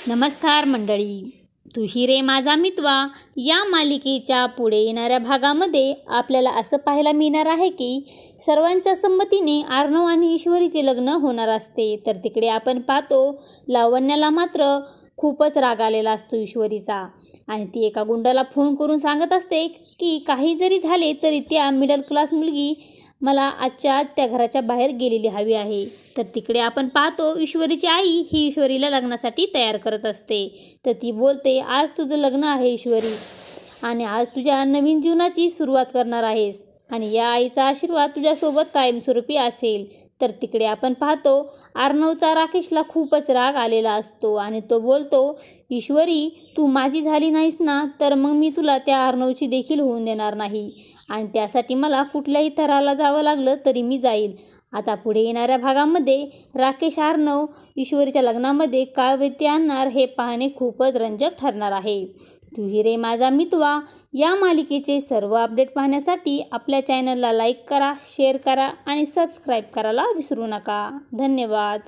नमस्कार मंडळी, तू ही रे माझा मितवा या मालिकेच्या पुढे येणाऱ्या भागामध्ये आपल्याला असं पाहायला मिळणार आहे की सर्वांच्या संमतीने अर्णव आणि ईश्वरीचे लग्न होणार असते. तर तिकडे आपण पाहतो लावण्याला मात्र खूपच राग आलेला असतो ईश्वरीचा आणि ती एका गुंडाला फोन करून सांगत असते की काही जरी झाले तरी त्या मिडल क्लास मुलगी मला आजच्या आज त्या घराच्या बाहेर गेलेली हवी आहे. तर तिकडे आपण पाहतो ईश्वरीची आई ही ईश्वरीला लग्नासाठी तयार करत असते. तर ती बोलते, आज तुझं लग्न आहे ईश्वरी आणि आज तुझ्या नवीन जीवनाची सुरुवात करणार आहेस आणि या आईचा आशीर्वाद तुझ्यासोबत कायमस्वरूपी असेल. तर तिकडे आपण पाहतो अर्णवचा राकेशला खूपच राग आलेला असतो आणि तो बोलतो, ईश्वरी तू माझी झाली नाहीस ना तर मग मी तुला त्या अर्णवची देखील होऊन देणार नाही आणि त्यासाठी मला कुठल्याही थराला जावं लागलं तरी मी जाईल. आता पुढे येणाऱ्या भागामध्ये राकेश अर्णव ईश्वरीच्या लग्नामध्ये काय व्यत्यय आणणार हे पाहणे खूपच रंजक ठरणार आहे. तू ही रे माझा मितवा या मालिकेचे सर्व अपडेट पाहण्यासाठी आपल्या चॅनलला लाईक करा, शेअर करा आणि सबस्क्राईब करायला विसरू नका. धन्यवाद.